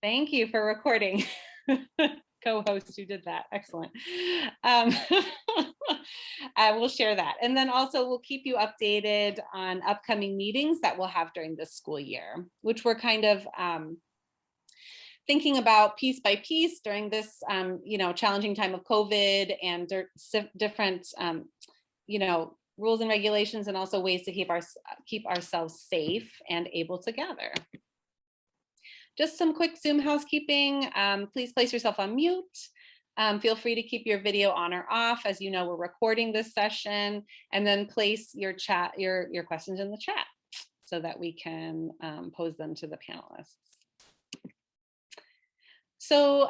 thank you for recording. Co-host who did that. Excellent. I will share that. And then also we'll keep you updated on upcoming meetings that we'll have during this school year, which we're kind of thinking about piece by piece during this, challenging time of COVID and different, rules and regulations, and also ways to keep ourselves safe and able to gather. Just some quick Zoom housekeeping. Please place yourself on mute. Feel free to keep your video on or off. As you know, we're recording this session, and then place your questions in the chat so that we can pose them to the panelists. So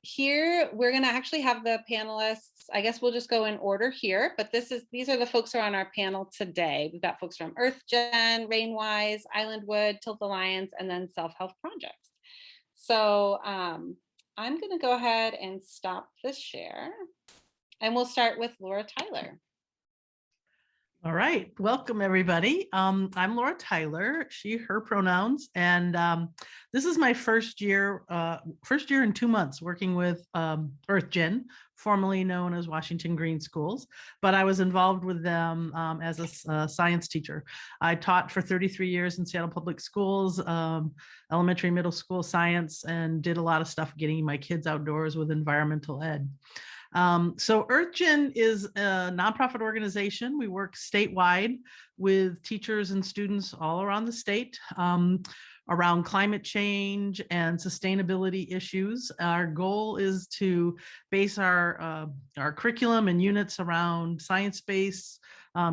here we're going to actually have the panelists. I guess we'll just go in order here, but these are the folks who are on our panel today. We've got folks from SLGN, Rainwise, Islandwood, Tilth Alliance, and then Selfhelp projects. So I'm going to go ahead and stop this share, and we'll start with Laura Tyler. All right, welcome everybody. I'm Laura Tyler, she, her pronouns, and this is my first year in 2 months working with SLGN, formerly known as Washington Green Schools, but I was involved with them as a science teacher. I taught for 33 years in Seattle Public Schools, elementary, middle school science, and did a lot of stuff getting my kids outdoors with environmental ed. So SLGN is a nonprofit organization. We work statewide with teachers and students all around the state around climate change and sustainability issues. Our goal is to base our curriculum and units around science-based,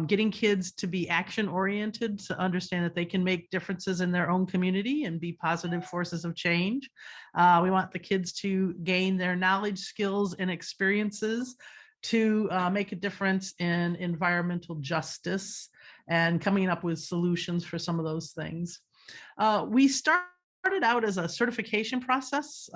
getting kids to be action-oriented, to understand that they can make differences in their own community and be positive forces of change. We want the kids to gain their knowledge, skills, and experiences to make a difference in environmental justice and coming up with solutions for some of those things. We started out as a certification process.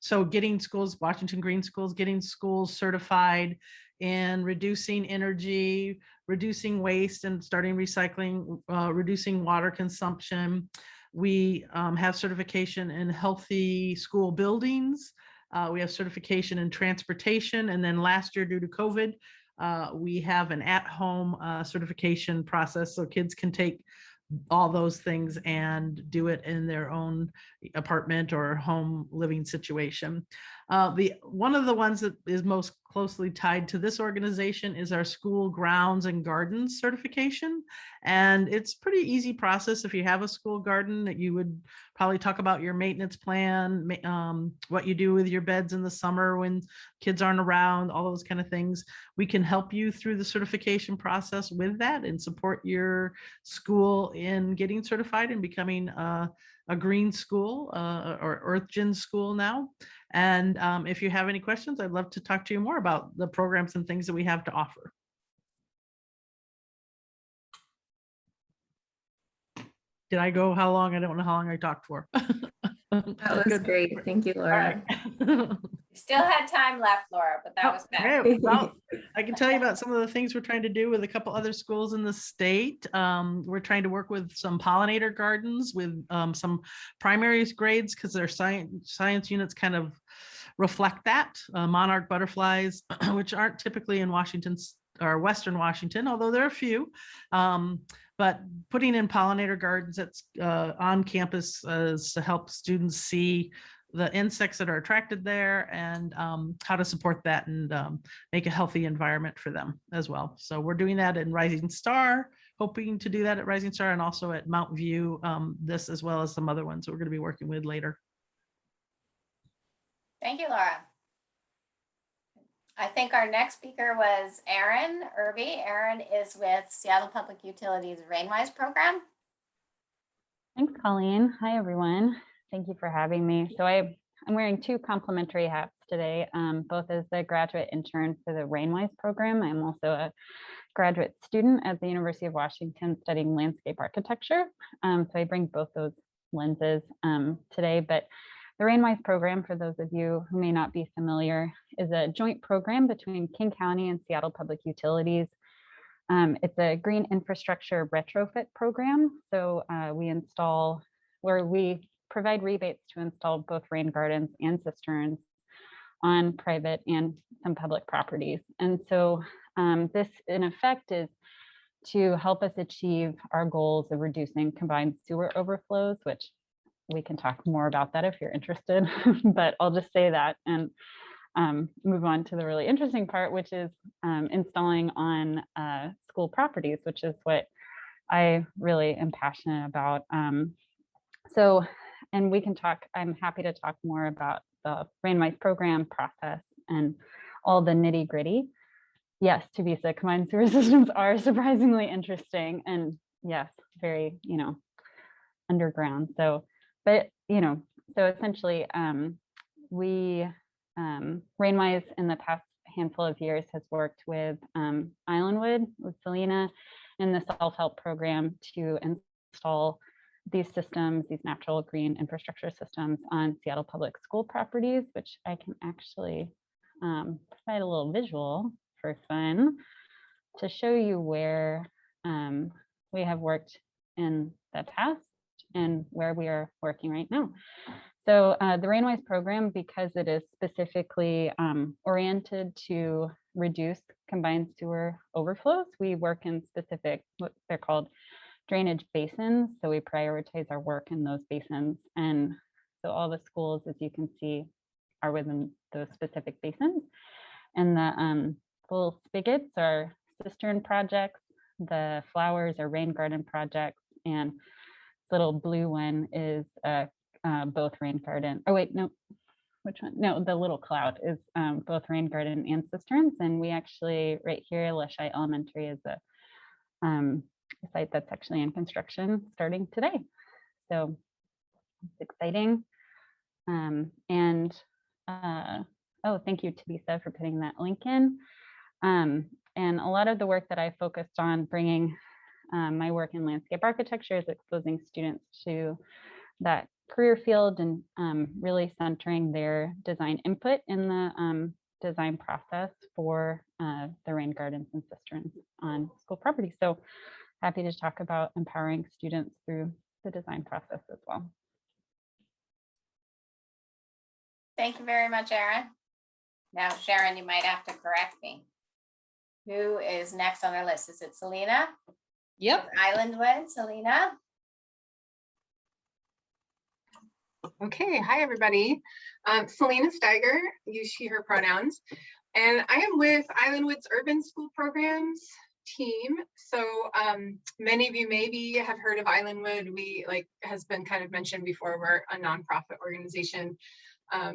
So getting schools, Washington Green Schools, getting schools certified in reducing energy, reducing waste, and starting recycling, reducing water consumption. We have certification in healthy school buildings. We have certification in transportation. And then last year, due to COVID, we have an at-home certification process so kids can take all those things and do it in their own apartment or home living situation. One of the ones that is most closely tied to this organization is our school grounds and gardens certification. And it's pretty easy process. If you have a school garden, that you would probably talk about your maintenance plan, what you do with your beds in the summer when kids aren't around, all those kind of things. We can help you through the certification process with that and support your school in getting certified and becoming a green school or SLGN school now. And if you have any questions, I'd love to talk to you more about the programs and things that we have to offer. Did I go how long? I don't know how long I talked for. That was great. Thank you, Laura. Right. Still had time left, Laura, but that was bad. Okay. Well, I can tell you about some of the things we're trying to do with a couple other schools in the state. We're trying to work with some pollinator gardens with some primary grades because their science units kind of reflect that. Monarch butterflies, which aren't typically in Washington or Western Washington, although there are a few. But putting in pollinator gardens that's on campus to help students see the insects that are attracted there and how to support that and make a healthy environment for them as well. So we're doing that in Rising Star, hoping to do that at Rising Star and also at Mount View, this as well as some other ones that we're going to be working with later. Thank you, Laura. I think our next speaker was Erin Irby. Erin is with Seattle Public Utilities Rainwise Program. Thanks, Colleen. Hi, everyone. Thank you for having me. So I'm wearing two complementary hats today, both as the graduate intern for the Rainwise Program. I'm also a graduate student at the University of Washington studying landscape architecture. So I bring both those lenses today, but the Rainwise Program, for those of you who may not be familiar, is a joint program between King County and Seattle Public Utilities. It's a green infrastructure retrofit program. So we install where we provide rebates to install both rain gardens and cisterns on private and some public properties. And so this in effect is to help us achieve our goals of reducing combined sewer overflows, which we can talk more about that if you're interested, but I'll just say that and move on to the really interesting part, which is installing on school properties, which is what I really am passionate about. So, and we can talk, I'm happy to talk more about the Rainwise program process and all the nitty gritty. Yes, Theresa, combined sewer systems are surprisingly interesting and yes, very, underground. So, but, so essentially we, Rainwise in the past handful of years has worked with Islandwood, with Selena in the Selfhelp program to install these systems, these natural green infrastructure systems on Seattle public school properties, which I can actually provide a little visual for fun to show you where we have worked in the past and where we are working right now. So the Rainwise program, because it is specifically oriented to reduce combined sewer overflows, we work in specific, what they're called drainage basins. So we prioritize our work in those basins. And so all the schools, as you can see, are within those specific basins. And the little spigots are cistern projects. The flowers are rain garden projects. And this little blue one is both rain garden. Oh wait, no, which one? No, the little cloud is both rain garden and cisterns. And we actually, right here, Leshai Elementary is a site that's actually in construction starting today. So it's exciting. Oh, thank you, Theresa, for putting that link in. And a lot of the work that I focused on bringing my work in landscape architecture is exposing students to that career field and really centering their design input in the design process for the rain gardens and cisterns on school property. So happy to talk about empowering students through the design process as well. Thank you very much, Erin. Now, Sharon, you might have to correct me. Who is next on our list? Is it Selena? Yep. Islandwood, Selena. Okay, hi everybody. Selena Steiger, use she, her pronouns. And I am with Islandwood's Urban School Programs team. So many of you maybe have heard of Islandwood. We, like has been kind of mentioned before, we're a nonprofit organization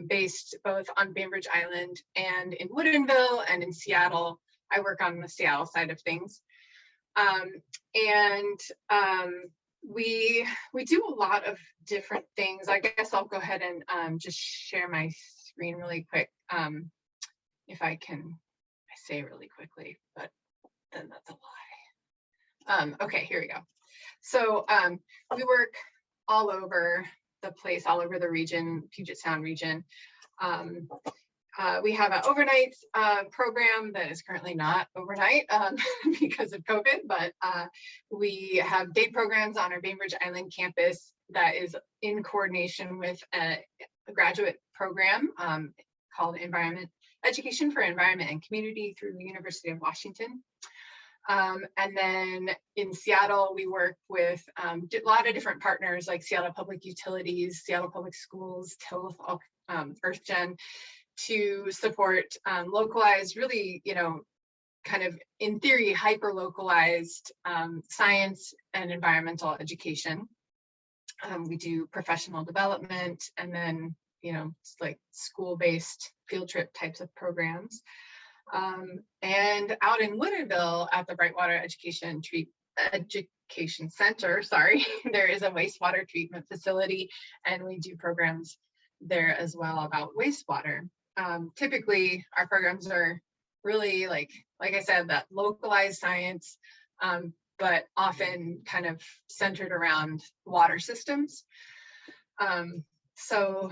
based both on Bainbridge Island and in Woodinville and in Seattle. I work on the Seattle side of things. We do a lot of different things. I guess I'll go ahead and just share my screen really quick. If I can, I say really quickly, but then that's a lie. Okay, here we go. So we work all over the place, all over the region, Puget Sound region. We have an overnight program that is currently not overnight because of COVID, but we have day programs on our Bainbridge Island campus that is in coordination with a graduate program called Education for Environment and Community through the University of Washington. And then in Seattle, we work with a lot of different partners like Seattle Public Utilities, Seattle Public Schools, Tilth, EarthGen, to support localized, really, kind of in theory, hyper-localized science and environmental education. We do professional development and then, it's like school-based field trip types of programs. And out in Woodinville at the Brightwater Education Center, there is a wastewater treatment facility, and we do programs there as well about wastewater. Typically, our programs are really like I said, that localized science, but often kind of centered around water systems. So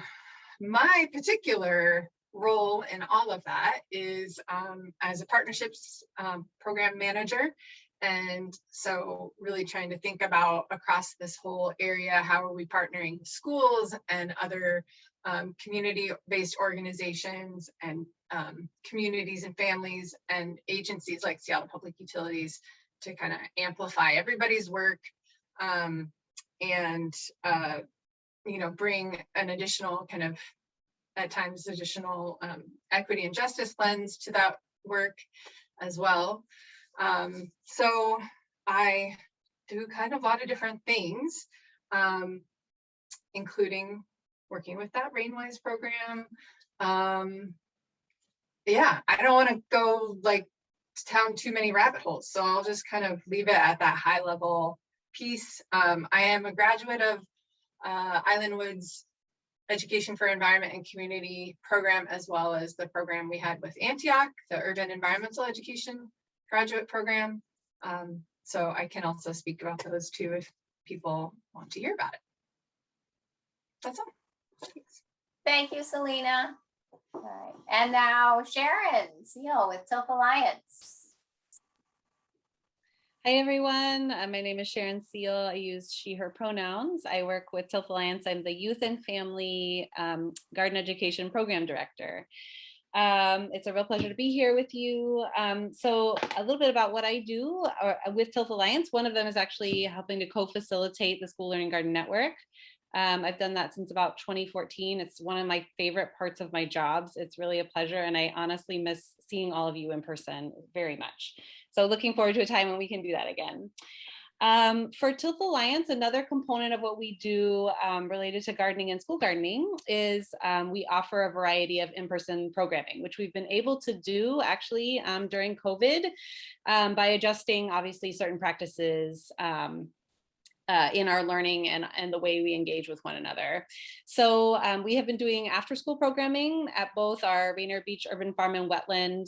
my particular role in all of that is as a partnerships program manager, And so really trying to think about across this whole area, how are we partnering with schools and other community-based organizations and communities and families and agencies like Seattle Public Utilities to kind of amplify everybody's work and bring an additional kind of, at times, additional equity and justice lens to that work as well. So I do kind of a lot of different things, including working with that Rainwise program. Yeah, I don't want to go like down too many rabbit holes, so I'll just kind of leave it at that high level piece. I am a graduate of Island Woods Education for Environment and Community program, as well as the program we had with Antioch, the Urban Environmental Education graduate program. So I can also speak about those too if people want to hear about it. That's all. Thanks. Thank you, Selena. All right. And now Sharon Seal with Tilth Alliance. Hi, everyone. My name is Sharon Seal. I use she, her pronouns. I work with Tilth Alliance. I'm the Youth and Family Garden Education Program Director. It's a real pleasure to be here with you. So a little bit about what I do with Tilth Alliance. One of them is actually helping to co-facilitate the School Learning Garden Network. I've done that since about 2014. It's one of my favorite parts of my jobs. It's really a pleasure, and I honestly miss seeing all of you in person very much. So looking forward to a time when we can do that again. For Tilth Alliance, another component of what we do related to gardening and school gardening is we offer a variety of in-person programming, which we've been able to do actually during COVID by adjusting obviously certain practices in our learning and the way we engage with one another. So we have been doing after school programming at both our Rainier Beach Urban Farm and Wetland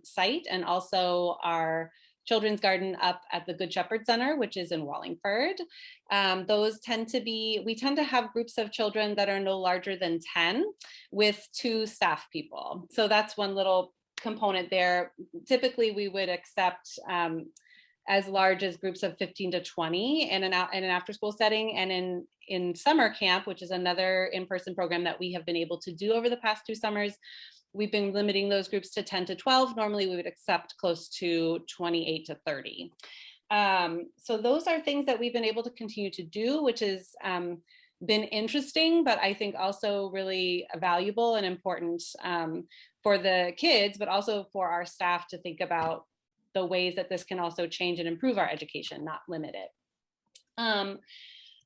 site, and also our children's garden up at the Good Shepherd Center, which is in Wallingford. Those tend to be, we tend to have groups of children that are no larger than 10 with 2 staff people. So that's one little component there. Typically we would accept as large as groups of 15 to 20 in an after school setting. And in summer camp, which is another in-person program that we have been able to do over the past 2 summers, we've been limiting those groups to 10 to 12. Normally we would accept close to 28 to 30. So those are things that we've been able to continue to do, which has been interesting, but I think also really valuable and important for the kids, but also for our staff to think about the ways that this can also change and improve our education, not limit it.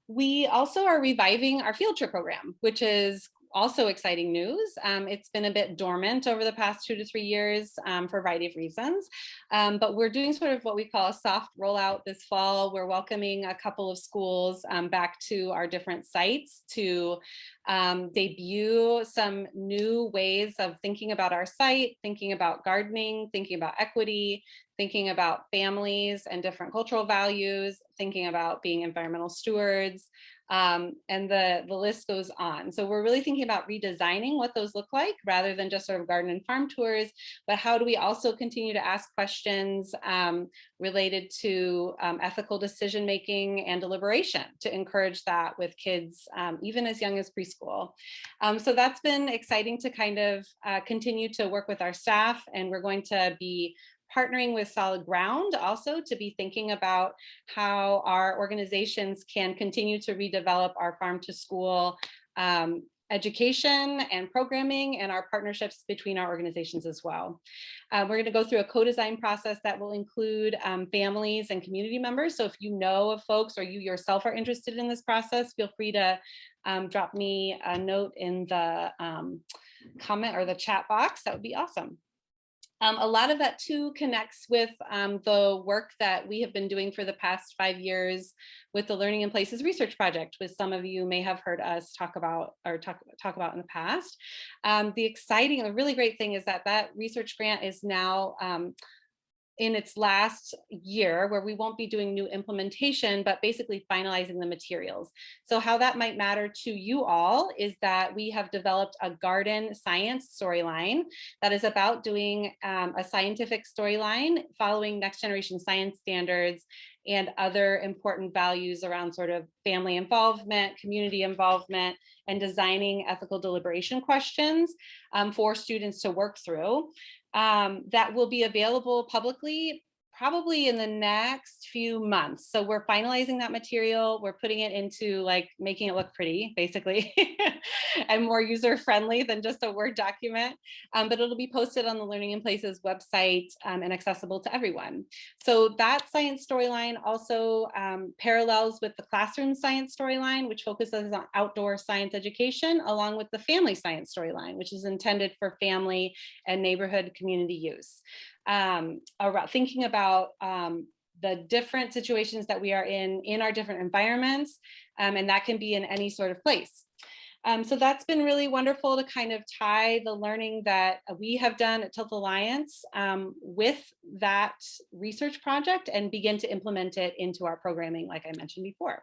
We also are reviving our field trip program, which is also exciting news. It's been a bit dormant over the past 2 to 3 years for a variety of reasons, but we're doing sort of what we call a soft rollout this fall. We're welcoming a couple of schools back to our different sites to debut some new ways of thinking about our site, thinking about gardening, thinking about equity, thinking about families and different cultural values, thinking about being environmental stewards, and the list goes on. So we're really thinking about redesigning what those look like rather than just sort of garden and farm tours, but how do we also continue to ask questions related to ethical decision making and deliberation to encourage that with kids even as young as preschool. So that's been exciting to kind of continue to work with our staff, and we're going to be partnering with Solid Ground also to be thinking about how our organizations can continue to redevelop our farm to school education and programming and our partnerships between our organizations as well. We're going to go through a co-design process that will include families and community members. So if you know of folks or you yourself are interested in this process, feel free to drop me a note in the comment or the chat box. That would be awesome. A lot of that too connects with the work that we have been doing for the past 5 years with the Learning in Places Research Project, which some of you may have heard us talk about in the past. The exciting, the really great thing is that that research grant is now in its last year where we won't be doing new implementation, but basically finalizing the materials. So how that might matter to you all is that we have developed a garden science storyline that is about doing a scientific storyline following next generation science standards and other important values around sort of family involvement, community involvement, and designing ethical deliberation questions for students to work through. That will be available publicly probably in the next few months. So we're finalizing that material. We're putting it into like making it look pretty, basically, and more user-friendly than just a Word document. But it'll be posted on the Learning in Places website and accessible to everyone. So that science storyline also parallels with the classroom science storyline, which focuses on outdoor science education, along with the family science storyline, which is intended for family and neighborhood community use. Around thinking about the different situations that we are in our different environments, and that can be in any sort of place. So that's been really wonderful to kind of tie the learning that we have done at Tilth Alliance with that research project and begin to implement it into our programming, like I mentioned before.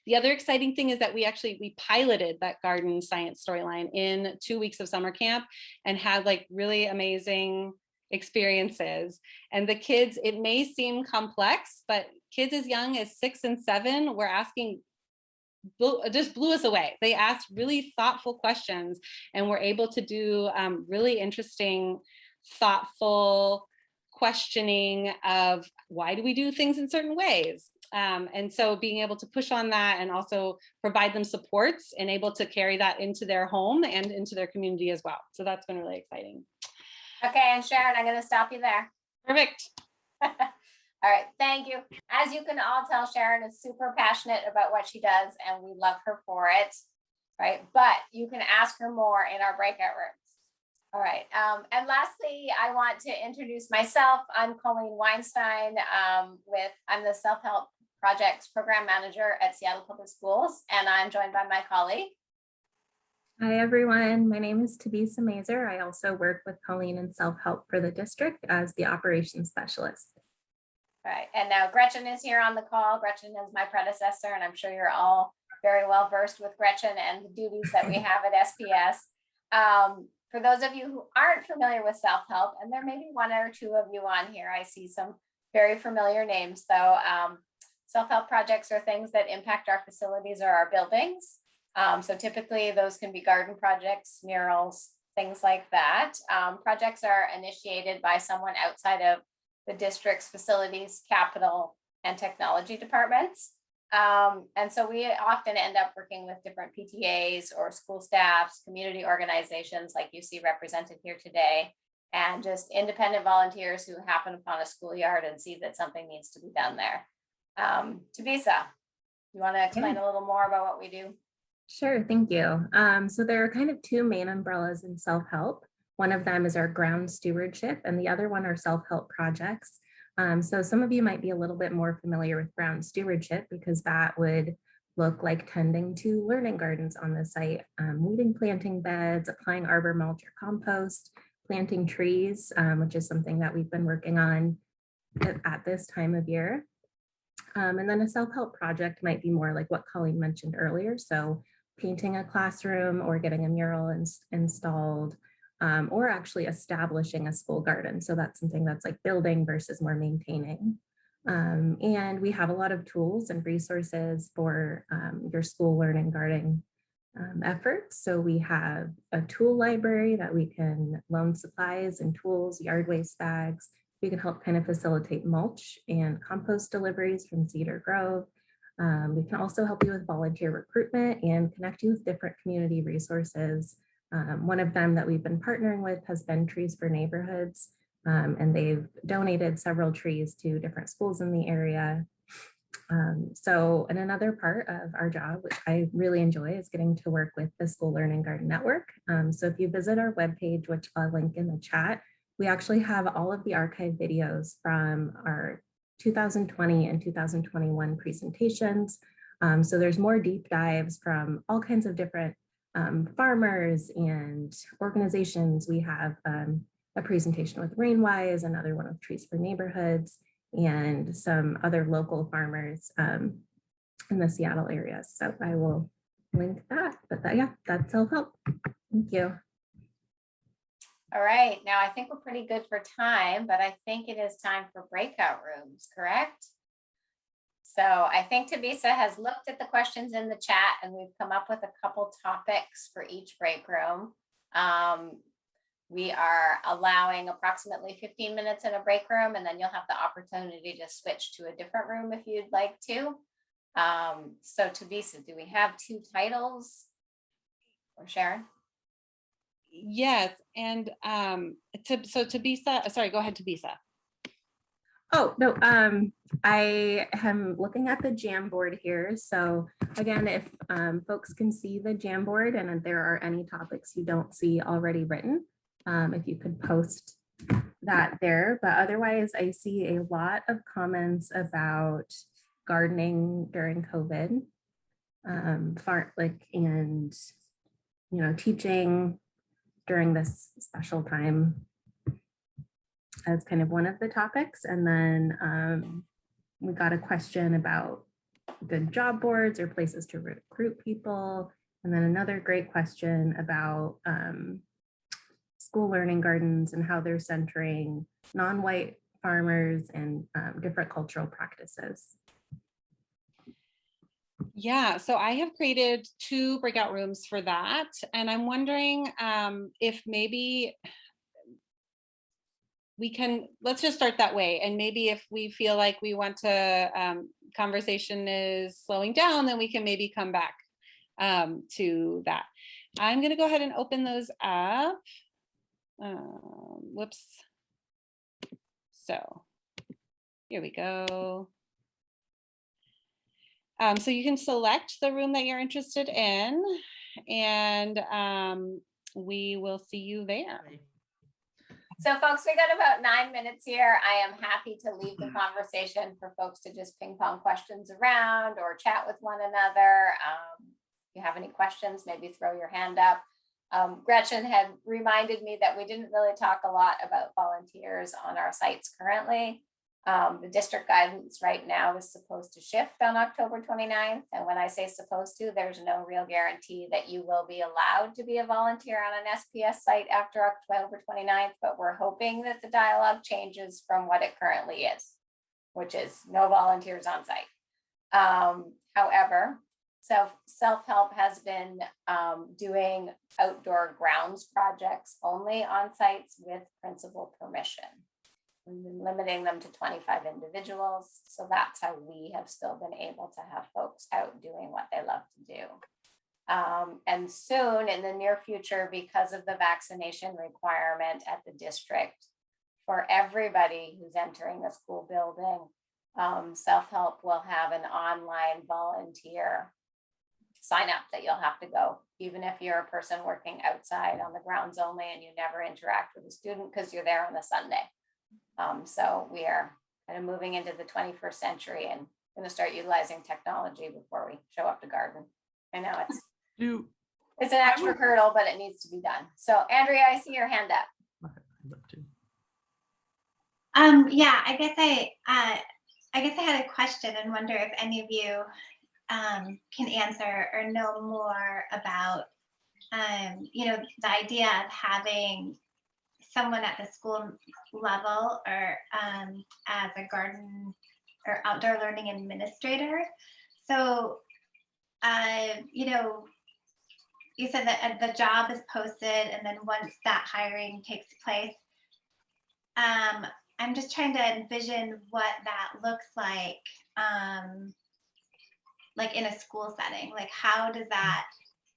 The other exciting thing is that we piloted that garden science storyline in 2 weeks of summer camp and had like really amazing experiences. And the kids, it may seem complex, but kids as young as 6 and 7 were asking, just blew us away. They asked really thoughtful questions and were able to do really interesting, thoughtful questioning of why do we do things in certain ways? And so being able to push on that and also provide them supports and able to carry that into their home and into their community as well. So that's been really exciting. Okay, and Sharon, I'm going to stop you there. Perfect. All right, thank you. As you can all tell, Sharon is super passionate about what she does, and we love her for it, right? But you can ask her more in our breakout rooms. All right, and lastly, I want to introduce myself. I'm Colleen Weinstein. I'm the Selfhelp Projects Program Manager at Seattle Public Schools, and I'm joined by my colleague. Hi, everyone. My name is Tabisa Mazer. I also work with Colleen and Selfhelp for the district as the operations specialist. Right, and now Gretchen is here on the call. Gretchen is my predecessor, and I'm sure you're all very well versed with Gretchen and the duties that we have at SPS. For those of you who aren't familiar with Selfhelp, and there may be 1 or 2 of you on here, I see some very familiar names though. Selfhelp projects are things that impact our facilities or our buildings. So typically those can be garden projects, murals, things like that. Projects are initiated by someone outside of the district's facilities, capital, and technology departments. And so we often end up working with different PTAs or school staffs, community organizations like you see represented here today, and just independent volunteers who happen upon a schoolyard and see that something needs to be done there. Tabisa, you want to explain a little more about what we do? Sure, thank you. So there are kind of 2 main umbrellas in Selfhelp. One of them is our ground stewardship, and the other one are self-help projects. So some of you might be a little bit more familiar with ground stewardship because that would look like tending to learning gardens on the site, weeding planting beds, applying arbor mulch or compost, planting trees, which is something that we've been working on at this time of year. And then a self-help project might be more like what Colleen mentioned earlier. So painting a classroom or getting a mural installed, or actually establishing a school garden. So that's something that's like building versus more maintaining. And we have a lot of tools and resources for your school learning gardening efforts. So we have a tool library that we can loan supplies and tools, yard waste bags. We can help kind of facilitate mulch and compost deliveries from Cedar Grove. We can also help you with volunteer recruitment and connect you with different community resources. One of them that we've been partnering with has been Trees for Neighborhoods, and they've donated several trees to different schools in the area. So, and another part of our job, which I really enjoy, is getting to work with the School Learning Garden Network. So if you visit our webpage, which I'll link in the chat, we actually have all of the archive videos from our 2020 and 2021 presentations. So there's more deep dives from all kinds of different farmers and organizations. We have a presentation with Rainwise, another one with Trees for Neighborhoods, and some other local farmers in the Seattle area. So I will link that, but yeah, that's Selfhelp. Thank you. All right, now I think we're pretty good for time, but I think it is time for breakout rooms, correct? So I think Tabisa has looked at the questions in the chat and we've come up with a couple topics for each break room. We are allowing approximately 15 minutes in a break room, and then you'll have the opportunity to switch to a different room if you'd like to. So Tabisa, do we have 2 titles? Or Sharon? Yes, and so Tabisa, sorry, go ahead, Tabisa. Oh, no, I am looking at the Jamboard here. So again, if folks can see the Jamboard and if there are any topics you don't see already written, if you could post that there. But otherwise, I see a lot of comments about gardening during COVID, and teaching during this special time as kind of one of the topics. And then we got a question about good job boards or places to recruit people. And then another great question about school learning gardens and how they're centering non-white farmers and different cultural practices. Yeah, so I have created 2 breakout rooms for that. And I'm wondering if maybe we can, let's just start that way. And maybe if we feel like we want to, conversation is slowing down, then we can maybe come back to that. I'm going to go ahead and open those up. Whoops. So here we go. So you can select the room that you're interested in, and we will see you there. So folks, we got about 9 minutes here. I am happy to leave the conversation for folks to just ping pong questions around or chat with one another. If you have any questions, maybe throw your hand up. Gretchen had reminded me that we didn't really talk a lot about volunteers on our sites currently. The district guidance right now is supposed to shift on October 29th. And when I say supposed to, there's no real guarantee that you will be allowed to be a volunteer on an SPS site after October 29th, but we're hoping that the dialogue changes from what it currently is, which is no volunteers on site. However, Selfhelp has been doing outdoor grounds projects only on sites with principal permission. We've been limiting them to 25 individuals. So that's how we have still been able to have folks out doing what they love to do. And soon in the near future, because of the vaccination requirement at the district, for everybody who's entering the school building, Selfhelp will have an online volunteer sign up that you'll have to go, even if you're a person working outside on the grounds only and you never interact with a student because you're there on a Sunday. So we are kind of moving into the 21st century and going to start utilizing technology before we show up to garden. I know it's an extra hurdle, but it needs to be done. So Andrea, I see your hand up. Yeah, I guess I had a question and wonder if any of you can answer or know more about the idea of having someone at the school level or as a garden or outdoor learning administrator. So, you said that the job is posted and then once that hiring takes place, I'm just trying to envision what that looks like in a school setting. Like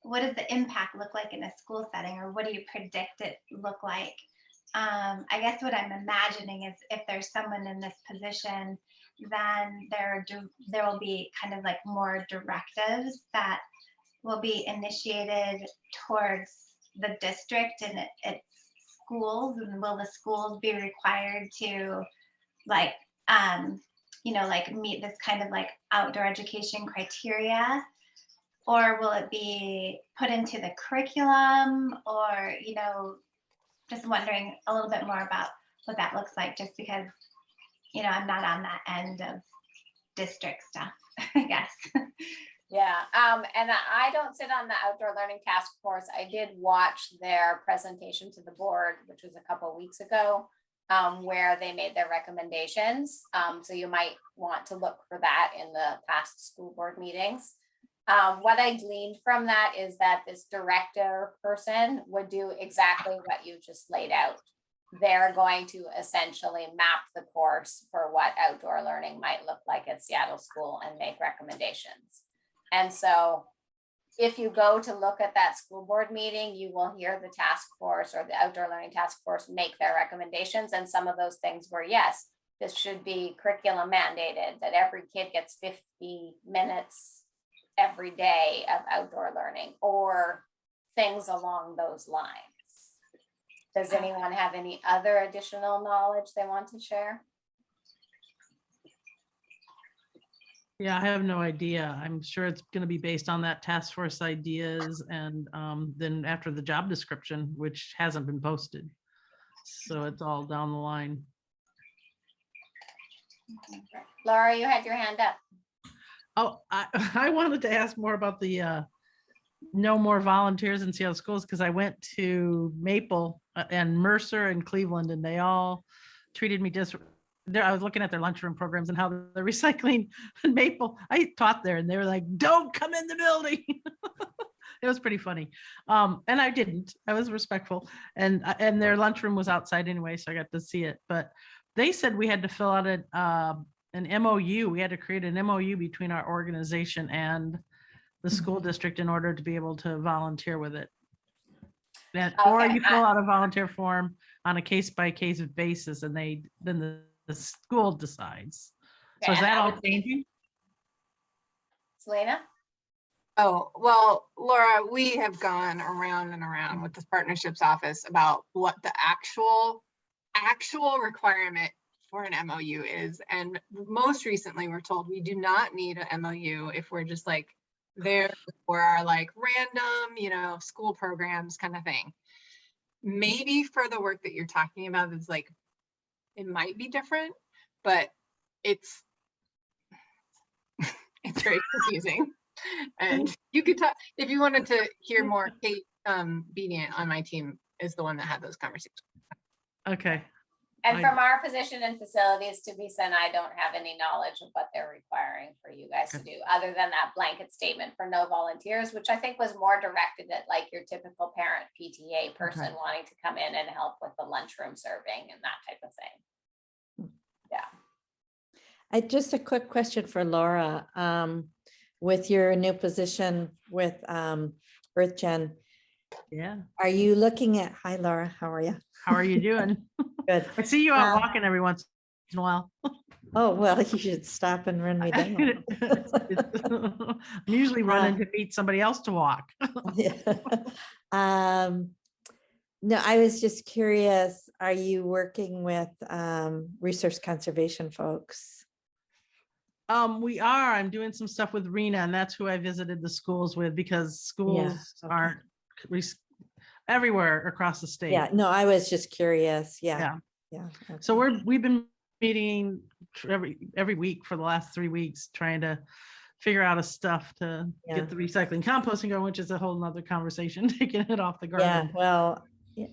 what does the impact look like in a school setting, or what do you predict it look like? I guess what I'm imagining is if there's someone in this position, then there will be kind of like more directives that will be initiated towards the district and its schools. And will the schools be required to meet this kind of like outdoor education criteria? Or will it be put into the curriculum, or, just wondering a little bit more about what that looks like, just because, you know, I'm not on that end of district stuff, I guess. Yeah, and I don't sit on the outdoor learning task force. I did watch their presentation to the board, which was a couple of weeks ago, where they made their recommendations. So you might want to look for that in the past school board meetings. What I gleaned from that is that this director person would do exactly what you just laid out. They're going to essentially map the course for what outdoor learning might look like at Seattle School and make recommendations. And so if you go to look at that school board meeting, you will hear the task force or the outdoor learning task force make their recommendations. And some of those things were, yes, this should be curriculum mandated, that every kid gets 50 minutes every day of outdoor learning, or things along those lines. Does anyone have any other additional knowledge they want to share? Yeah, I have no idea. I'm sure it's going to be based on that task force ideas and then after the job description, which hasn't been posted. So it's all down the line. Laura, you had your hand up. Oh, I wanted to ask more about the no more volunteers in Seattle schools, because I went to Maple and Mercer and Cleveland, and they all treated me just there. I was looking at their lunchroom programs and how they're recycling in Maple. I taught there and they were like, don't come in the building. It was pretty funny. And I didn't. I was respectful. And their lunchroom was outside anyway, so I got to see it. But they said we had to fill out an MOU. We had to create an MOU between our organization and the school district in order to be able to volunteer with it. Or you fill out a volunteer form on a case-by-case basis, and then the school decides. So is that all changing? Selena? Oh, well, Laura, we have gone around and around with the partnerships office about what the actual requirement for an MOU is. And most recently we're told we do not need an MOU if we're just like there for our like random, you know, school programs kind of thing. Maybe for the work that you're talking about, it's like, it might be different, but it's very confusing. And you could talk, if you wanted to hear more, Kate Bedient on my team is the one that had those conversations. Okay. And from our position in facilities, to be said, I don't have any knowledge of what they're requiring for you guys to do, other than that blanket statement for no volunteers, which I think was more directed at like your typical parent PTA person wanting to come in and help with the lunchroom serving and that type of thing. Yeah. Just a quick question for Laura. With your new position with EarthGen, are you looking at, hi Laura, how are you? How are you doing? Good. I see you out walking every once in a while. Oh, well, you should stop and run me down. I'm usually running to meet somebody else to walk. No, I was just curious, are you working with resource conservation folks? We are. I'm doing some stuff with Rena, and that's who I visited the schools with, because schools aren't everywhere across the state. Yeah, no, I was just curious. Yeah. Okay. So we've been meeting every week for the last 3 weeks, trying to figure out a stuff to get the recycling composting going, which is a whole nother conversation, taking it off the garden. Yeah, well,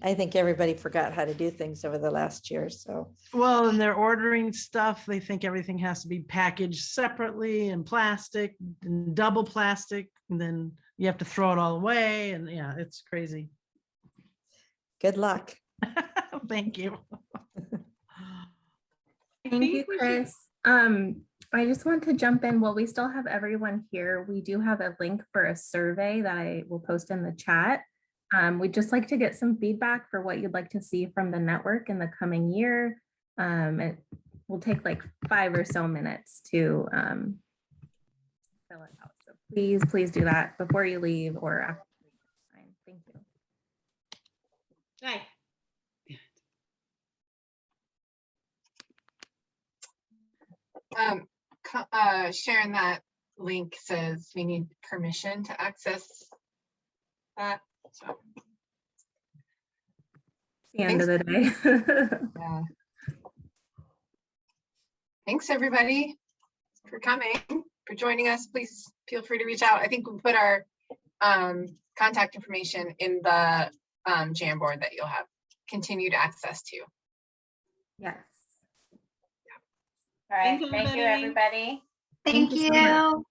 I think everybody forgot how to do things over the last year. So well, and they're ordering stuff. They think everything has to be packaged separately in plastic and double plastic, and then you have to throw it all away. And yeah, it's crazy. Good luck. Thank you. Thank you, Chris. I just want to jump in. While we still have everyone here, we do have a link for a survey that I will post in the chat. We'd just like to get some feedback for what you'd like to see from the network in the coming year. It will take like 5 or so minutes to fill it out. So please do that before you leave or after. Thank you. Hi. Sharing that link says we need permission to access that. So the end of the day. Yeah. Thanks, everybody, for coming, for joining us. Please feel free to reach out. I think we put our contact information in the Jamboard that you'll have continued access to. Yes. All right, Thanks, thank you, everybody. everybody. Thank you so much. you.